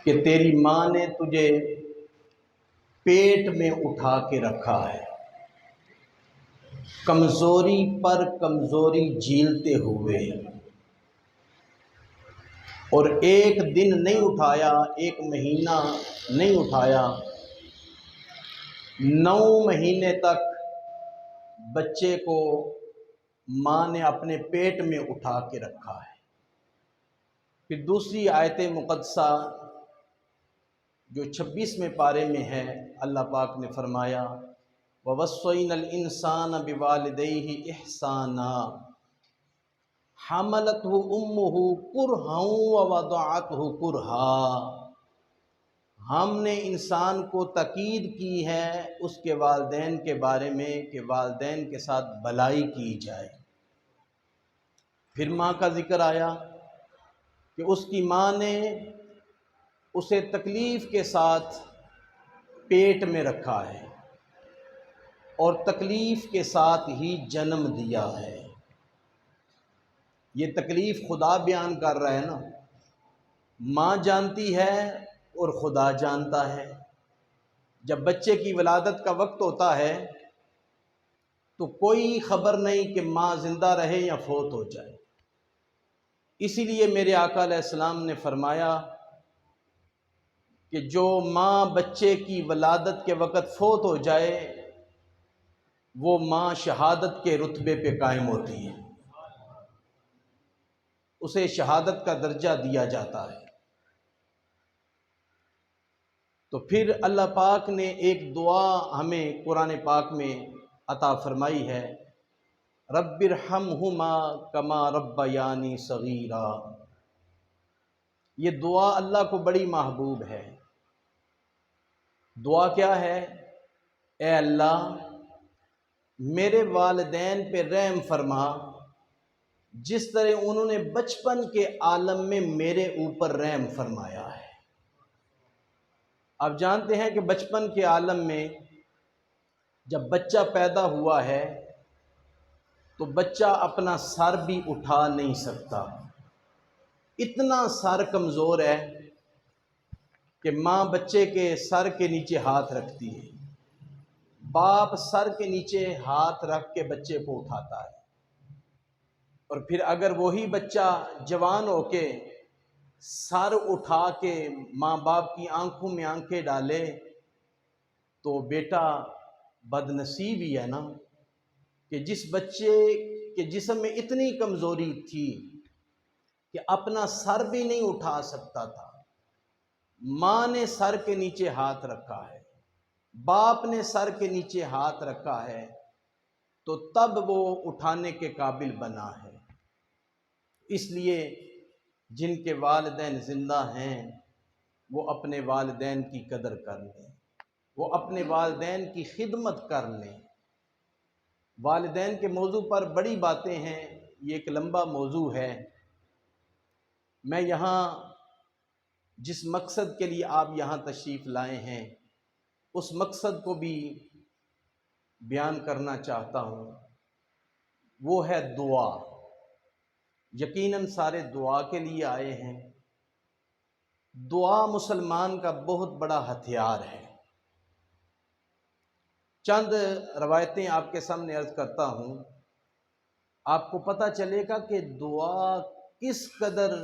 کہ تیری ماں نے تجھے پیٹ میں اٹھا کے رکھا ہے، کمزوری پر کمزوری جھیلتے ہوئے، اور ایک دن نہیں اٹھایا، ایک مہینہ نہیں اٹھایا، 9 مہینے تک بچے کو ماں نے اپنے پیٹ میں اٹھا کے رکھا ہے۔ پھر دوسری آیت مقدسہ جو 26ویں پارے میں ہے، اللہ پاک نے فرمایا وَوَصَّيْنَا الْإِنسَانَ بِوَالِدَيْهِ إِحْسَانًا حَمَلَتْهُ أُمُّهُ كُرْهًا وَوَضَعَتْهُ كُرْهًا۔ ہم نے انسان کو تاکید کی ہے اس کے والدین کے بارے میں کہ والدین کے ساتھ بھلائی کی جائے۔ پھر ماں کا ذکر آیا کہ اس کی ماں نے اسے تکلیف کے ساتھ پیٹ میں رکھا ہے اور تکلیف کے ساتھ ہی جنم دیا ہے۔ یہ تکلیف خدا بیان کر رہا ہے نا، ماں جانتی ہے اور خدا جانتا ہے۔ جب بچے کی ولادت کا وقت ہوتا ہے تو کوئی خبر نہیں کہ ماں زندہ رہے یا فوت ہو جائے۔ اسی لیے میرے آقا علیہ السلام نے فرمایا کہ جو ماں بچے کی ولادت کے وقت فوت ہو جائے وہ ماں شہادت کے رتبے پہ قائم ہوتی ہے، اسے شہادت کا درجہ دیا جاتا ہے۔ تو پھر اللہ پاک نے ایک دعا ہمیں قرآن پاک میں عطا فرمائی ہے، رب ارحمہما کما ربیانی صغیرا۔ یہ دعا اللہ کو بڑی محبوب ہے۔ دعا کیا ہے؟ اے اللہ میرے والدین پہ رحم فرما جس طرح انہوں نے بچپن کے عالم میں میرے اوپر رحم فرمایا ہے۔ آپ جانتے ہیں کہ بچپن کے عالم میں جب بچہ پیدا ہوا ہے تو بچہ اپنا سر بھی اٹھا نہیں سکتا، اتنا سر کمزور ہے کہ ماں بچے کے سر کے نیچے ہاتھ رکھتی ہے، باپ سر کے نیچے ہاتھ رکھ کے بچے کو اٹھاتا ہے، اور پھر اگر وہی بچہ جوان ہو کے سر اٹھا کے ماں باپ کی آنکھوں میں آنکھیں ڈالے تو بیٹا بد نصیب ہی ہے نا، کہ جس بچے کے جسم میں اتنی کمزوری تھی کہ اپنا سر بھی نہیں اٹھا سکتا تھا، ماں نے سر کے نیچے ہاتھ رکھا ہے، باپ نے سر کے نیچے ہاتھ رکھا ہے، تو تب وہ اٹھانے کے قابل بنا ہے۔ اس لیے جن کے والدین زندہ ہیں وہ اپنے والدین کی قدر کر لیں، وہ اپنے والدین کی خدمت کر لیں۔ والدین کے موضوع پر بڑی باتیں ہیں، یہ ایک لمبا موضوع ہے۔ میں یہاں جس مقصد کے لیے آپ یہاں تشریف لائے ہیں اس مقصد کو بھی بیان کرنا چاہتا ہوں، وہ ہے دعا۔ یقیناً سارے دعا کے لیے آئے ہیں۔ دعا مسلمان کا بہت بڑا ہتھیار ہے۔ چند روایتیں آپ کے سامنے عرض کرتا ہوں، آپ کو پتہ چلے گا کہ دعا کس قدر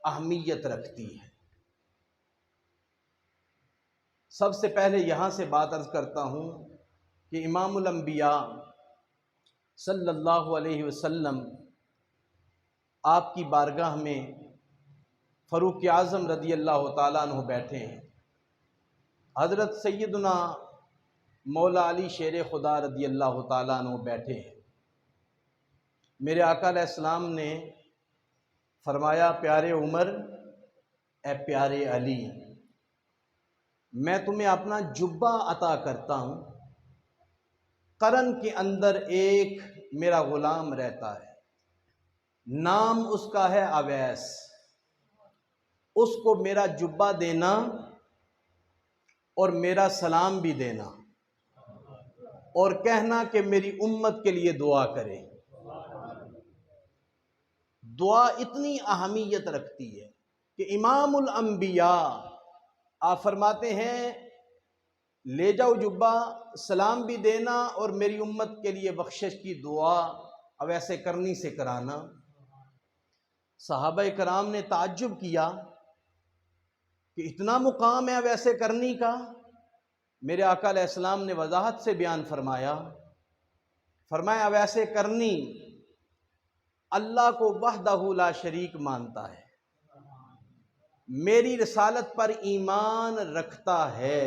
اہمیت رکھتی ہے۔ سب سے پہلے یہاں سے بات عرض کرتا ہوں کہ امام الانبیاء صلی اللہ علیہ وسلم آپ کی بارگاہ میں فاروق اعظم رضی اللہ تعالیٰ عنہ بیٹھے ہیں، حضرت سیدنا مولا علی شیر خدا رضی اللہ تعالیٰ عنہ بیٹھے ہیں۔ میرے آقا علیہ السلام نے فرمایا پیارے عمر، اے پیارے علی، میں تمہیں اپنا جبہ عطا کرتا ہوں، قرن کے اندر ایک میرا غلام رہتا ہے، نام اس کا ہے اویس، اس کو میرا جبہ دینا اور میرا سلام بھی دینا اور کہنا کہ میری امت کے لیے دعا کرے۔ دعا اتنی اہمیت رکھتی ہے کہ امام الانبیاء آپ فرماتے ہیں لے جاؤ جبہ، سلام بھی دینا اور میری امت کے لیے بخشش کی دعا اب ایسے کرنی سے کرانا۔ صحابہ کرام نے تعجب کیا کہ اتنا مقام ہے اب ایسے کرنی کا؟ میرے آقا علیہ السلام نے وضاحت سے بیان فرمایا اب ایسے کرنی اللہ کو وحدہ لا شریک مانتا ہے، میری رسالت پر ایمان رکھتا ہے،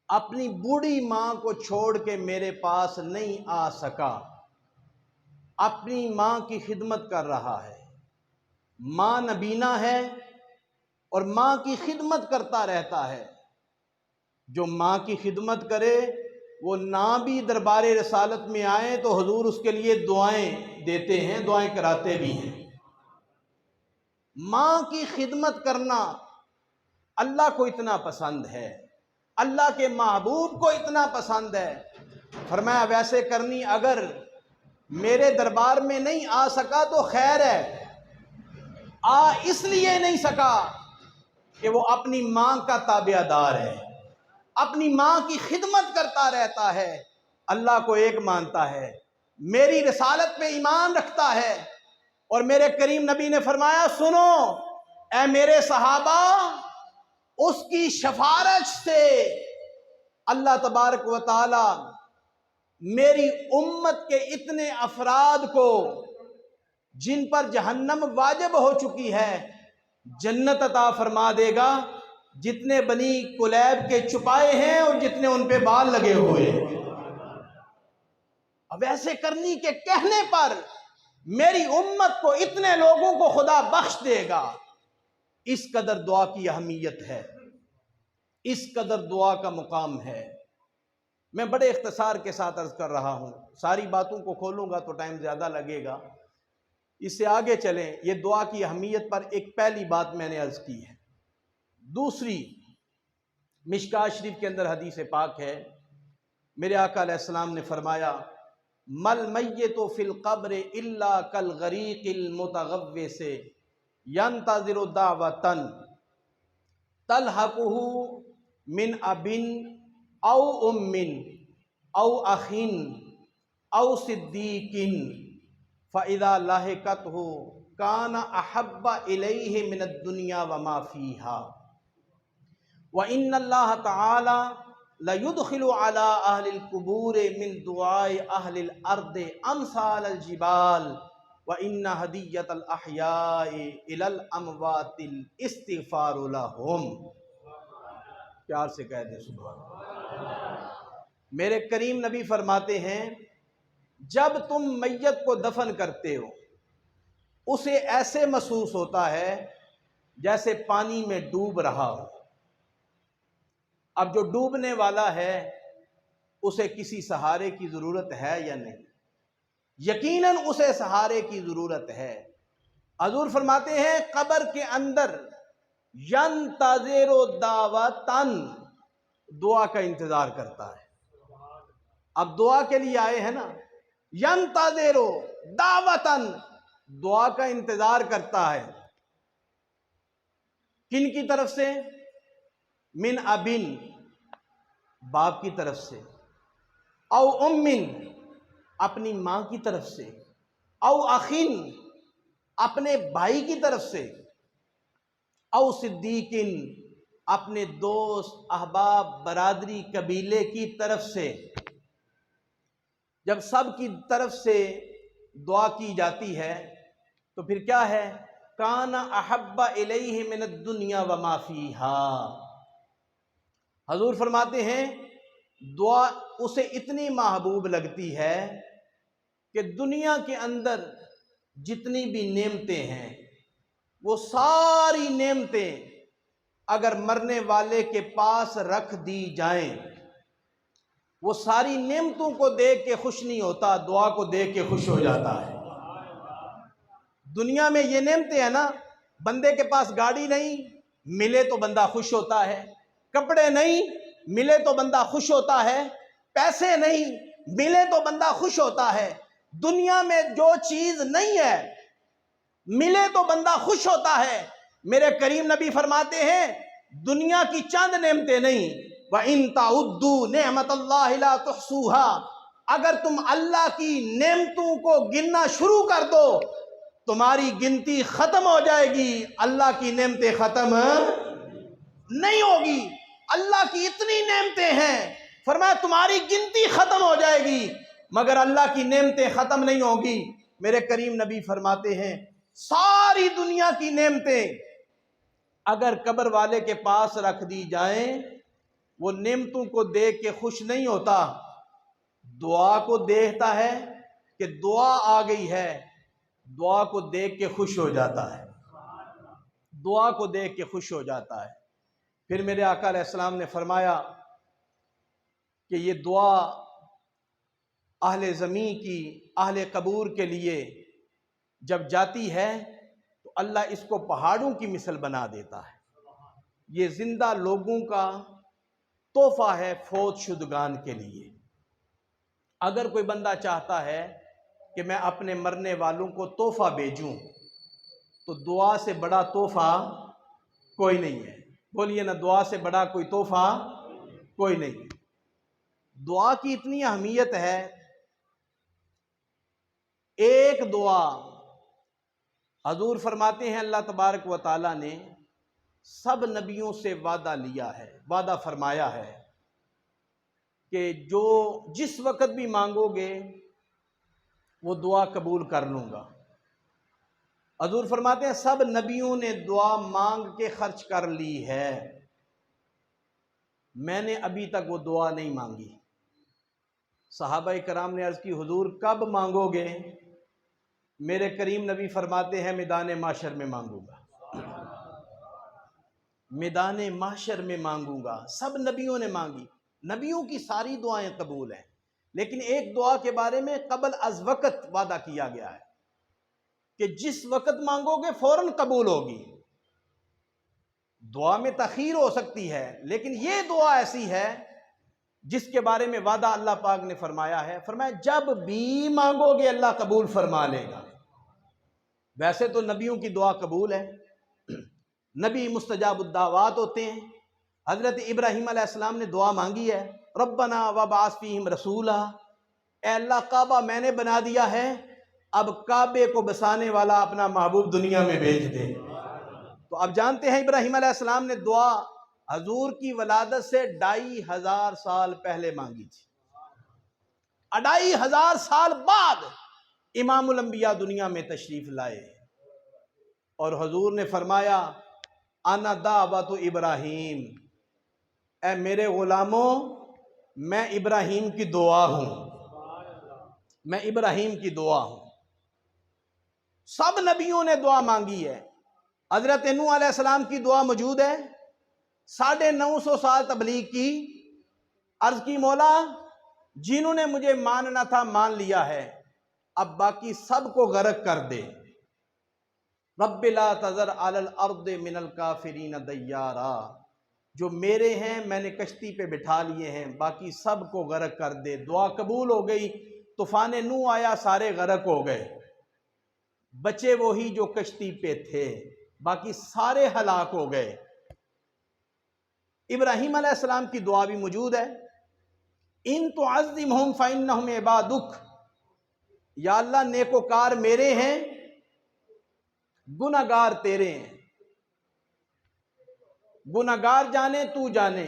اپنی بوڑھی ماں کو چھوڑ کے میرے پاس نہیں آ سکا، اپنی ماں کی خدمت کر رہا ہے، ماں نبینا ہے اور ماں کی خدمت کرتا رہتا ہے۔ جو ماں کی خدمت کرے وہ نہ بھی دربار رسالت میں آئے تو حضور اس کے لیے دعائیں دیتے ہیں، دعائیں کراتے بھی ہیں۔ ماں کی خدمت کرنا اللہ کو اتنا پسند ہے، اللہ کے محبوب کو اتنا پسند ہے۔ فرمایا ویسے کرنی اگر میرے دربار میں نہیں آ سکا تو خیر ہے، آ اس لیے نہیں سکا کہ وہ اپنی ماں کا تابع دار ہے، اپنی ماں کی خدمت کرتا رہتا ہے، اللہ کو ایک مانتا ہے، میری رسالت پہ ایمان رکھتا ہے۔ اور میرے کریم نبی نے فرمایا سنو اے میرے صحابہ، اس کی سفارش سے اللہ تبارک و تعالی میری امت کے اتنے افراد کو جن پر جہنم واجب ہو چکی ہے جنت عطا فرما دے گا، جتنے بنی کلیب کے چھپائے ہیں اور جتنے ان پہ بال لگے ہوئے ہیں۔ اب ایسے کرنی کے کہنے پر میری امت کو اتنے لوگوں کو خدا بخش دے گا۔ اس قدر دعا کی اہمیت ہے، اس قدر دعا کا مقام ہے۔ میں بڑے اختصار کے ساتھ عرض کر رہا ہوں، ساری باتوں کو کھولوں گا تو ٹائم زیادہ لگے گا، اس سے آگے چلیں۔ یہ دعا کی اہمیت پر ایک پہلی بات میں نے عرض کی ہے۔ دوسری، مشکوٰۃ شریف کے اندر حدیث پاک ہے، میرے آقا علیہ السلام نے فرمایا مل میت فی القبر الا کالغریق المتغوث ینتظر دعوۃ تلحقہ من اب او ام او اخ او صدیق فاذا لاحقتہ کان احب الیہ من الدنیا وما فیہا وان اللہ تعالی لَيُدْخِلُ عَلَىٰ أَهْلِ الْقُبُورِ مِن دُعَاءِ أَهْلِ الْأَرْضِ أَمْثَالَ الْجِبَالِ وَإِنَّ هَدِيَّةَ الْأَحْيَاءِ إِلَى الْأَمْوَاتِ الْإِسْتِغْفَارُ لَهُمْ۔ پیار سے کہہ دیں سبحان اللہ۔ میرے کریم نبی فرماتے ہیں جب تم میت کو دفن کرتے ہو اسے ایسے محسوس ہوتا ہے جیسے پانی میں ڈوب رہا ہو۔ اب جو ڈوبنے والا ہے اسے کسی سہارے کی ضرورت ہے یا نہیں؟ یقیناً اسے سہارے کی ضرورت ہے۔ حضور فرماتے ہیں قبر کے اندر ینتظر دعوتن، دعا کا انتظار کرتا ہے۔ اب دعا کے لیے آئے ہیں نا، ینتظر دعوتن، دعا کا انتظار کرتا ہے۔ کن کی طرف سے؟ من ابن، باپ کی طرف سے، او امن، اپنی ماں کی طرف سے، او اخین، اپنے بھائی کی طرف سے، او صدیقن، اپنے دوست احباب برادری قبیلے کی طرف سے۔ جب سب کی طرف سے دعا کی جاتی ہے تو پھر کیا ہے؟ کان احب الیہ من الدنیا وما فیہا۔ حضور فرماتے ہیں دعا اسے اتنی محبوب لگتی ہے کہ دنیا کے اندر جتنی بھی نعمتیں ہیں وہ ساری نعمتیں اگر مرنے والے کے پاس رکھ دی جائیں، وہ ساری نعمتوں کو دیکھ کے خوش نہیں ہوتا، دعا کو دیکھ کے خوش ہو جاتا ہے۔ دنیا میں یہ نعمتیں ہیں نا، بندے کے پاس گاڑی نہیں ملے تو بندہ خوش ہوتا ہے، کپڑے نہیں ملے تو بندہ خوش ہوتا ہے، پیسے نہیں ملے تو بندہ خوش ہوتا ہے۔ دنیا میں جو چیز نہیں ہے ملے تو بندہ خوش ہوتا ہے۔ میرے کریم نبی فرماتے ہیں دنیا کی چند نعمتیں نہیں، وَإِن تَعُدُّوا نِعْمَتَ اللَّهِ لَا تُحْصُوهَا، اگر تم اللہ کی نعمتوں کو گننا شروع کر دو تمہاری گنتی ختم ہو جائے گی، اللہ کی نعمتیں ختم نہیں ہوگی۔ اللہ کی اتنی نعمتیں ہیں، فرمایا تمہاری گنتی ختم ہو جائے گی مگر اللہ کی نعمتیں ختم نہیں ہوگی۔ میرے کریم نبی فرماتے ہیں ساری دنیا کی نعمتیں اگر قبر والے کے پاس رکھ دی جائیں، وہ نعمتوں کو دیکھ کے خوش نہیں ہوتا، دعا کو دیکھتا ہے کہ دعا آ گئی ہے، دعا کو دیکھ کے خوش ہو جاتا ہے، دعا کو دیکھ کے خوش ہو جاتا ہے۔ پھر میرے آقا علیہ السلام نے فرمایا کہ یہ دعا اہل زمین کی، اہل قبور کے لیے جب جاتی ہے تو اللہ اس کو پہاڑوں کی مثل بنا دیتا ہے۔ یہ زندہ لوگوں کا تحفہ ہے فوت شدگان کے لیے۔ اگر کوئی بندہ چاہتا ہے کہ میں اپنے مرنے والوں کو تحفہ بھیجوں تو دعا سے بڑا تحفہ کوئی نہیں ہے۔ بولیے نا، دعا سے بڑا کوئی تحفہ کوئی نہیں۔ دعا کی اتنی اہمیت ہے، ایک دعا حضور فرماتے ہیں اللہ تبارک و تعالیٰ نے سب نبیوں سے وعدہ لیا ہے، وعدہ فرمایا ہے کہ جو جس وقت بھی مانگو گے وہ دعا قبول کر لوں گا۔ حضور فرماتے ہیں سب نبیوں نے دعا مانگ کے خرچ کر لی ہے، میں نے ابھی تک وہ دعا نہیں مانگی۔ صحابہ کرام نے عرض کی حضور کب مانگو گے؟ میرے کریم نبی فرماتے ہیں میدان محشر میں مانگوں گا، میدان محشر میں مانگوں گا۔ سب نبیوں نے مانگی، نبیوں کی ساری دعائیں قبول ہیں، لیکن ایک دعا کے بارے میں قبل از وقت وعدہ کیا گیا ہے کہ جس وقت مانگو گے فوراً قبول ہوگی۔ دعا میں تاخیر ہو سکتی ہے لیکن یہ دعا ایسی ہے جس کے بارے میں وعدہ اللہ پاک نے فرمایا ہے، فرمایا جب بھی مانگو گے اللہ قبول فرما لے گا۔ ویسے تو نبیوں کی دعا قبول ہے، نبی مستجاب الدعوات ہوتے ہیں۔ حضرت ابراہیم علیہ السلام نے دعا مانگی ہے، ربنا وابعث فیہم رسولا، اے اللہ کعبہ میں نے بنا دیا ہے، اب کعبے کو بسانے والا اپنا محبوب دنیا میں بھیج دے۔ تو اب جانتے ہیں ابراہیم علیہ السلام نے دعا حضور کی ولادت سے 2500 سال پہلے مانگی تھی، 2500 سال بعد امام الانبیاء دنیا میں تشریف لائے اور حضور نے فرمایا انا دعوت ابراہیم، اے میرے غلاموں میں ابراہیم کی دعا ہوں، میں ابراہیم کی دعا ہوں۔ سب نبیوں نے دعا مانگی ہے۔ حضرت نوح علیہ السلام کی دعا موجود ہے، 950 سال تبلیغ کی، عرض کی مولا جنہوں نے مجھے ماننا تھا مان لیا ہے، اب باقی سب کو غرق کر دے۔ رب لا تذر علی الارض من الکافرین دیارا، جو میرے ہیں میں نے کشتی پہ بٹھا لیے ہیں، باقی سب کو غرق کر دے۔ دعا قبول ہو گئی، طوفان نوح آیا، سارے غرق ہو گئے، بچے وہی جو کشتی پہ تھے، باقی سارے ہلاک ہو گئے۔ ابراہیم علیہ السلام کی دعا بھی موجود ہے، ان تعذبہم فانہم عبادک، یا اللہ نیکوکار میرے ہیں، گناہگار تیرے ہیں، گناہگار جانے تو جانے۔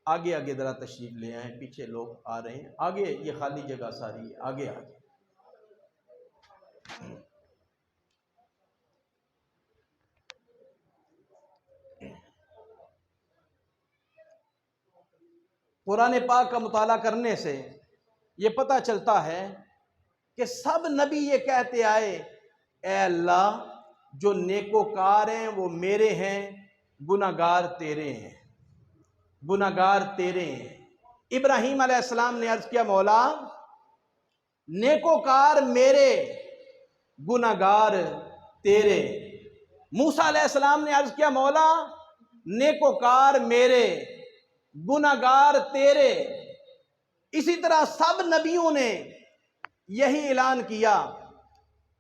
آگے آگے ذرا تشریف لے آئیں، پیچھے لوگ آ رہے ہیں، آگے یہ خالی جگہ ساری ہے، آگے آگے۔ قرآن پاک کا مطالعہ کرنے سے یہ پتہ چلتا ہے کہ سب نبی یہ کہتے آئے اے اللہ جو نیکوکار ہیں وہ میرے ہیں، گناہگار تیرے ہیں، گناہگار تیرے ہیں۔ ابراہیم علیہ السلام نے عرض کیا مولا نیکوکار میرے، گناہگار تیرے۔ موسیٰ علیہ السلام نے عرض کیا مولا نیکوکار میرے، گناہگار تیرے۔ اسی طرح سب نبیوں نے یہی اعلان کیا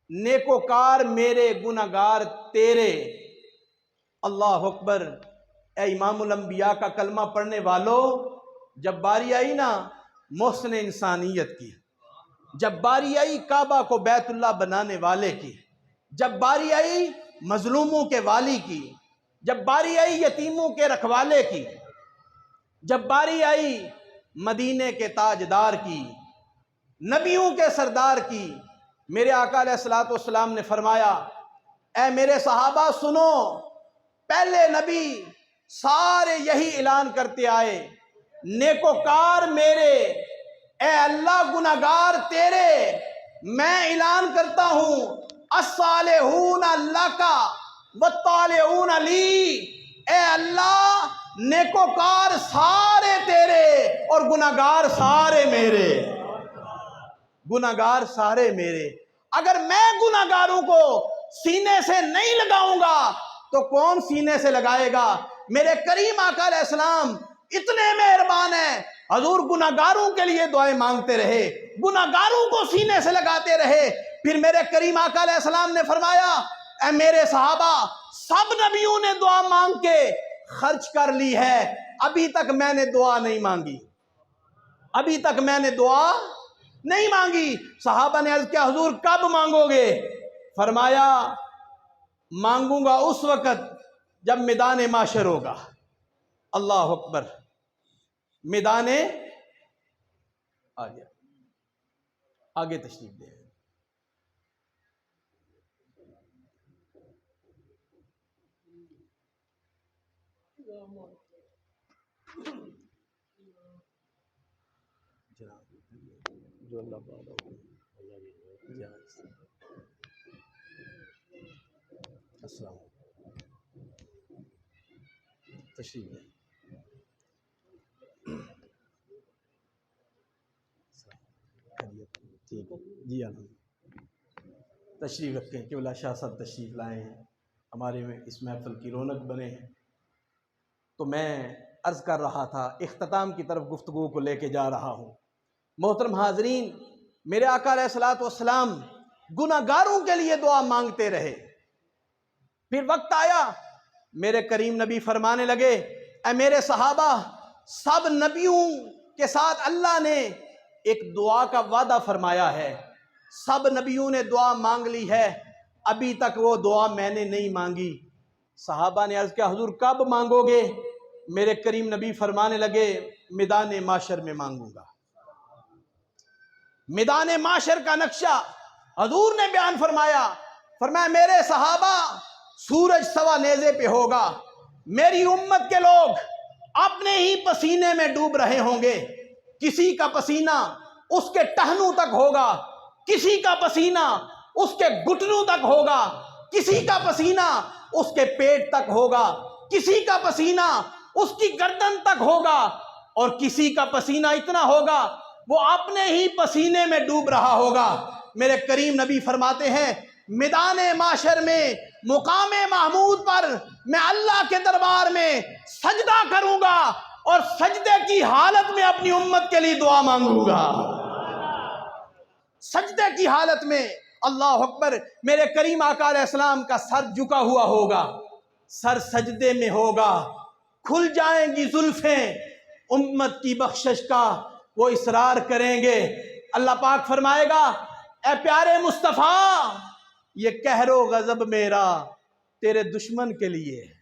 نیکوکار میرے، گناہگار تیرے۔ اللہ اکبر۔ اے امام الانبیاء کا کلمہ پڑھنے والوں، جب باری آئی نا محسن انسانیت کی، جب باری آئی کعبہ کو بیت اللہ بنانے والے کی، جب باری آئی مظلوموں کے والی کی، جب باری آئی یتیموں کے رکھوالے کی، جب باری آئی مدینے کے تاجدار کی، نبیوں کے سردار کی، میرے آقا علیہ الصلوۃ والسلام نے فرمایا اے میرے صحابہ سنو، پہلے نبی سارے یہی اعلان کرتے آئے، نیکوکار میرے، اے اللہ گناہگار تیرے، میں اعلان کرتا ہوں الصالحون لک والطالعون لی، اے اللہ نیکوکار سارے تیرے اور گناہگار سارے میرے، گناہگار سارے میرے۔ اگر میں گناہگاروں کو سینے سے نہیں لگاؤں گا تو کون سینے سے لگائے گا؟ میرے کریم آقا علیہ السلام اتنے مہربان ہیں، حضور گناہگاروں کے لیے دعائیں مانگتے رہے، گناہگاروں کو سینے سے لگاتے رہے۔ پھر میرے کریم آقا علیہ السلام نے فرمایا اے میرے صحابہ، سب نبیوں نے دعا مانگ کے خرچ کر لی ہے، ابھی تک میں نے دعا نہیں مانگی، ابھی تک میں نے دعا نہیں مانگی۔ صحابہ نے عرض کیا حضور کب مانگو گے؟ فرمایا مانگوں گا اس وقت جب میدان معاشر ہوگا۔ اللہ اکبر، میدان آگے تشریف دے۔ جو اللہ السلام تشریف ہے۔ ٹھیک ہے جی الحمد، تشریف رکھیں کہ اللہ شاہ صاحب تشریف لائے ہیں، ہمارے میں اس محفل کی رونق بنے ہیں۔ تو میں عرض کر رہا تھا، اختتام کی طرف گفتگو کو لے کے جا رہا ہوں۔ محترم حاضرین، میرے آقا علیہ الصلوۃ والسلام گناہگاروں کے لیے دعا مانگتے رہے۔ پھر وقت آیا، میرے کریم نبی فرمانے لگے اے میرے صحابہ، سب نبیوں کے ساتھ اللہ نے ایک دعا کا وعدہ فرمایا ہے، سب نبیوں نے دعا مانگ لی ہے، ابھی تک وہ دعا میں نے نہیں مانگی۔ صحابہ نے عرض کیا حضور کب مانگو گے؟ میرے کریم نبی فرمانے لگے میدان معاشر میں مانگوں گا۔ میدان معاشر کا نقشہ حضور نے بیان فرمایا، فرمایا میرے صحابہ سورج سوا نیزے پہ ہوگا، میری امت کے لوگ اپنے ہی پسینے میں ڈوب رہے ہوں گے، کسی کا پسینہ اس کے ٹہنوں تک ہوگا، کسی کا پسینہ اس کے گھٹنوں تک ہوگا، کسی کا پسینہ اس کے پیٹ تک ہوگا، کسی کا پسینہ اس کی گردن تک ہوگا، اور کسی کا پسینہ اتنا ہوگا وہ اپنے ہی پسینے میں ڈوب رہا ہوگا۔ میرے کریم نبی فرماتے ہیں میدان معاشر میں مقام محمود پر میں اللہ کے دربار میں سجدہ کروں گا اور سجدے کی حالت میں اپنی امت کے لیے دعا مانگوں گا، سجدے کی حالت میں۔ اللہ اکبر، میرے کریم آقا علیہ السلام کا سر جھکا ہوا ہوگا، سر سجدے میں ہوگا، کھل جائیں گی زلفیں، امت کی بخشش کا وہ اصرار کریں گے۔ اللہ پاک فرمائے گا اے پیارے مصطفیٰ، یہ قہر و غضب میرا تیرے دشمن کے لیے ہے،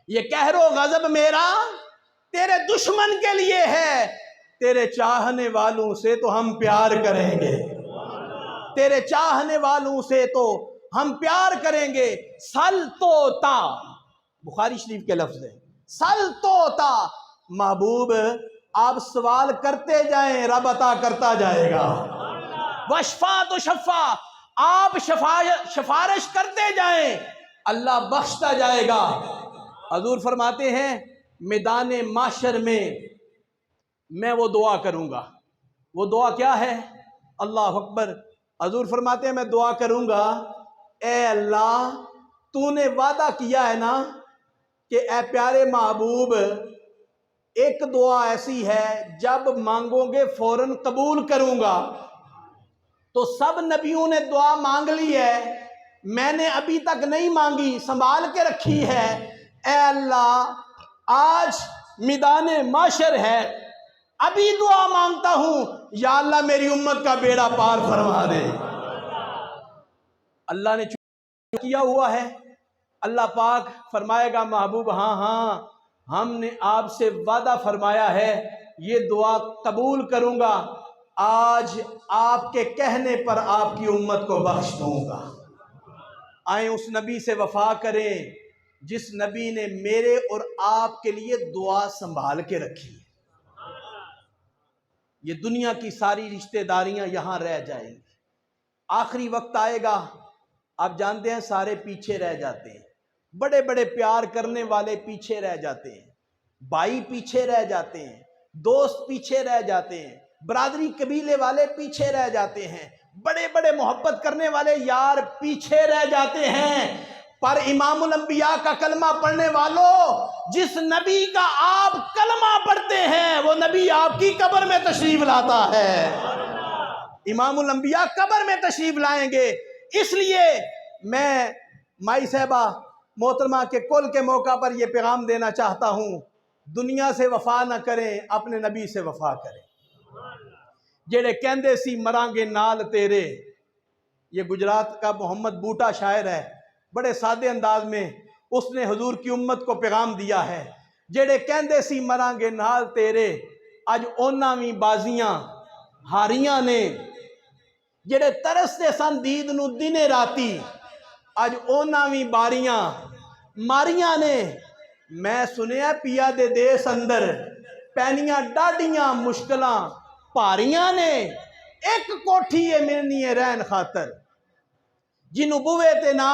یہ قہر و غضب میرا تیرے دشمن کے لیے ہے، تیرے چاہنے والوں سے تو ہم پیار کریں گے، تیرے چاہنے والوں سے تو ہم پیار کریں گے۔ سل توتا، بخاری شریف کے لفظ ہے، سل توتا، محبوب آپ سوال کرتے جائیں رب عطا کرتا جائے گا، وشفا تو شفا، آپ سفارش کرتے جائیں اللہ بخشتا جائے گا۔ حضور فرماتے ہیں میدان معاشر میں وہ دعا کروں گا، وہ دعا کیا ہے؟ اللہ اکبر، حضور فرماتے ہیں میں دعا کروں گا اے اللہ تو نے وعدہ کیا ہے نا کہ اے پیارے محبوب ایک دعا ایسی ہے جب مانگو گے فوراً قبول کروں گا، تو سب نبیوں نے دعا مانگ لی ہے، میں نے ابھی تک نہیں مانگی، سنبھال کے رکھی ہے، اے اللہ آج میدان معاشر ہے، ابھی دعا مانگتا ہوں یا اللہ میری امت کا بیڑا پار فرما دے۔ اللہ نے کیا ہوا ہے، اللہ پاک فرمائے گا محبوب ہاں ہاں ہم نے آپ سے وعدہ فرمایا ہے یہ دعا قبول کروں گا، آج آپ کے کہنے پر آپ کی امت کو بخش دوں گا۔ آئیں اس نبی سے وفا کریں جس نبی نے میرے اور آپ کے لیے دعا سنبھال کے رکھی۔ یہ دنیا کی ساری رشتہ داریاں یہاں رہ جائیں گی، آخری وقت آئے گا، آپ جانتے ہیں سارے پیچھے رہ جاتے ہیں، بڑے بڑے پیار کرنے والے پیچھے رہ جاتے ہیں، بھائی پیچھے رہ جاتے ہیں، دوست پیچھے رہ جاتے ہیں، برادری قبیلے والے پیچھے رہ جاتے ہیں، بڑے بڑے محبت کرنے والے یار پیچھے رہ جاتے ہیں، پر امام الانبیاء کا کلمہ پڑھنے والوں، جس نبی کا آپ کلمہ پڑھتے ہیں وہ نبی آپ کی قبر میں تشریف لاتا ہے۔ امام الانبیاء قبر میں تشریف لائیں گے۔ اس لیے میں مائی صاحبہ محترمہ کے کل کے موقع پر یہ پیغام دینا چاہتا ہوں، دنیا سے وفا نہ کریں، اپنے نبی سے وفا کریں۔ جڑے کہندے سی مران گے نال تیرے، یہ گجرات کا محمد بوٹا شاعر ہے، بڑے سادے انداز میں اس نے حضور کی امت کو پیغام دیا ہے۔ جڑے کہندے سی مران گے نال تیرے، اج اونا وی بازیاں ہاریاں نے، جڑے ترستے سن دید نو دنے راتی، اج اونا وی باریاں ماریاں نے۔ میں سنیا پیا دے دیس اندر پینیاں ڈاڈیاں مشکلاں پاریاں نے، ایک کوٹھی ہے ملنی ہے رہن خاطر جنوں بوے تے نا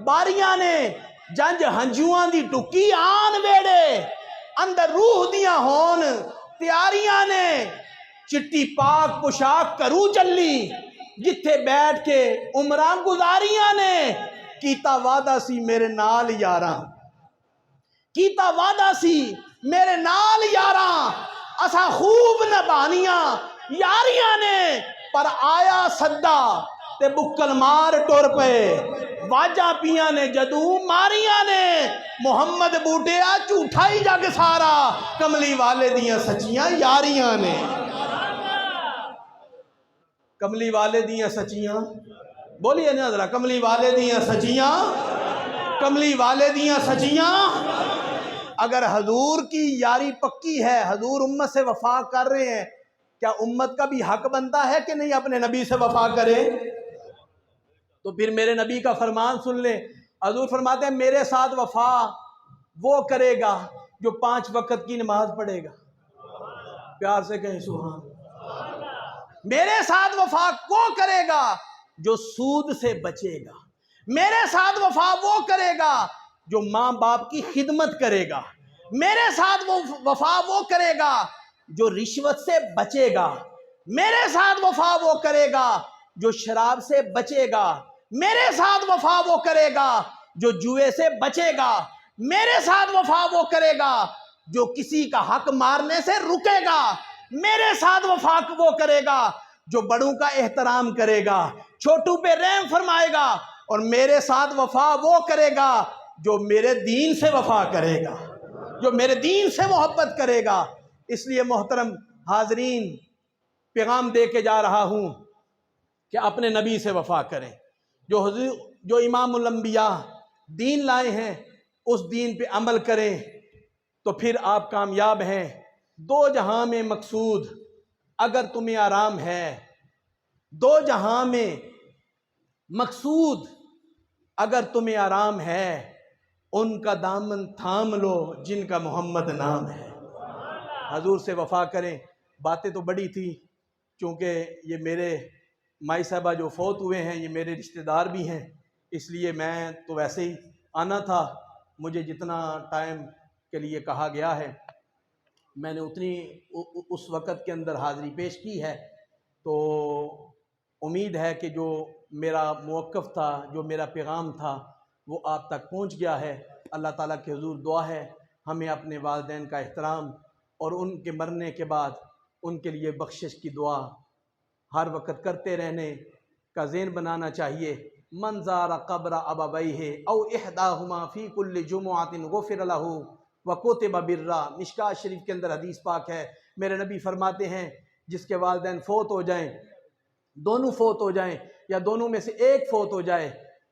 باریاں نے، جنج ہنجوان دی ٹکی آن ویڑے اندر روح دیاں ہون تیاریاں نے، چٹی پاک پوشاک کرو چلی جتھے بیٹھ کے عمراں گزاریاں نے، کیتا وعدہ سی میرے نال یاراں، کیتا وعدہ سی میرے نال یاراں، اساں خوب نبھانیاں یاریاں نے، پر آیا صدا تے بکل مار ٹر پے، واجاں پیاں نے جدوں ماریاں نے، محمد بوٹیا جھوٹا ہی جگ سارا، کملی والے دیاں سچیاں یاریاں نے۔ کملی والے دیاں سچیاں بولیے نا ذرا، کملی والے دیاں سچیاں، کملی والے دیاں سچیاں۔ اگر حضور کی یاری پکی ہے، حضور امت سے وفا کر رہے ہیں، کیا امت کا بھی حق بنتا ہے کہ نہیں اپنے نبی سے وفا کرے؟ تو پھر میرے نبی کا فرمان سن لیں، حضور فرماتے ہیں میرے ساتھ وفا وہ کرے گا جو 5 وقت کی نماز پڑھے گا۔ پیار سے کہیں سبحان اللہ۔ میرے ساتھ وفا وہ کرے گا جو سود سے بچے گا، میرے ساتھ وفا وہ کرے گا جو ماں باپ کی خدمت کرے گا، میرے ساتھ وفا وہ کرے گا جو رشوت سے بچے گا، میرے ساتھ وفا وہ کرے گا جو شراب سے بچے گا، میرے ساتھ وفا وہ کرے گا جو جوئے سے بچے گا، میرے ساتھ وفا وہ کرے گا جو کسی کا حق مارنے سے رکے گا، میرے ساتھ وفا وہ کرے گا جو بڑوں کا احترام کرے گا، چھوٹوں پہ رحم فرمائے گا، اور میرے ساتھ وفا وہ کرے گا جو میرے دین سے وفا کرے گا، جو میرے دین سے محبت کرے گا۔ اس لیے محترم حاضرین، پیغام دے کے جا رہا ہوں کہ اپنے نبی سے وفا کریں، جو امام الانبیاء دین لائے ہیں اس دین پہ عمل کریں تو پھر آپ کامیاب ہیں۔ 2 جہاں میں مقصود اگر تمہیں آرام ہے، 2 جہاں میں مقصود اگر تمہیں آرام ہے، ان کا دامن تھام لو جن کا محمد نام ہے۔ حضور سے وفا کریں۔ باتیں تو بڑی تھی، چونکہ یہ میرے مائی صاحبہ جو فوت ہوئے ہیں یہ میرے رشتہ دار بھی ہیں، اس لیے میں تو ویسے ہی آنا تھا، مجھے جتنا ٹائم کے لیے کہا گیا ہے میں نے اتنی اس وقت کے اندر حاضری پیش کی ہے، تو امید ہے کہ جو میرا موقف تھا، جو میرا پیغام تھا وہ آپ تک پہنچ گیا ہے۔ اللہ تعالیٰ کے حضور دعا ہے ہمیں اپنے والدین کا احترام اور ان کے مرنے کے بعد ان کے لیے بخشش کی دعا ہر وقت کرتے رہنے کا ذہن بنانا چاہیے۔ من زار قبر ابویہ او احداہما فی کل جمعۃ غفر لہ وکتب برا۔ مشکوٰۃ شریف کے اندر حدیث پاک ہے، میرے نبی فرماتے ہیں جس کے والدین فوت ہو جائیں، دونوں فوت ہو جائیں یا دونوں میں سے ایک فوت ہو جائے،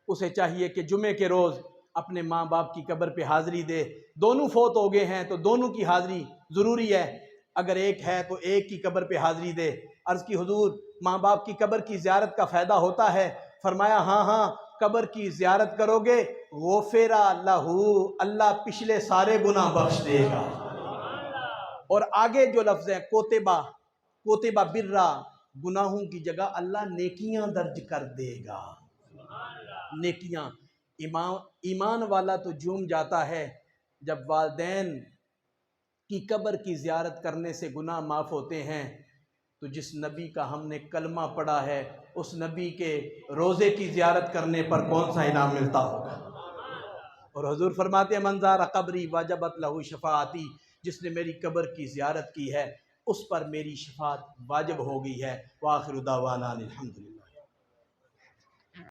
اسے چاہیے کہ جمعے کے روز اپنے ماں باپ کی قبر پہ حاضری دے۔ دونوں فوت ہو گئے ہیں تو دونوں کی حاضری ضروری ہے، اگر ایک ہے تو ایک کی قبر پہ حاضری دے۔ عرض کی حضور ماں باپ کی قبر کی زیارت کا فائدہ ہوتا ہے؟ فرمایا ہاں ہاں، قبر کی زیارت کرو گے غفر لہ، اللہ پچھلے سارے گناہ بخش دے گا۔ اور آگے جو لفظ ہے کوتبہ برا، گناہوں کی جگہ اللہ نیکیاں درج کر دے گا۔ نیکیاں، ایمان والا تو جھوم جاتا ہے جب والدین کی قبر کی زیارت کرنے سے گناہ معاف ہوتے ہیں، تو جس نبی کا ہم نے کلمہ پڑھا ہے اس نبی کے روزے کی زیارت کرنے پر کون سا انعام ملتا ہوگا۔ اور حضور فرماتے ہیں من زار قبری وجبت لہ شفاعتی، جس نے میری قبر کی زیارت کی ہے اس پر میری شفاعت واجب ہو گئی ہے۔ وآخر دعوانا الحمدللہ۔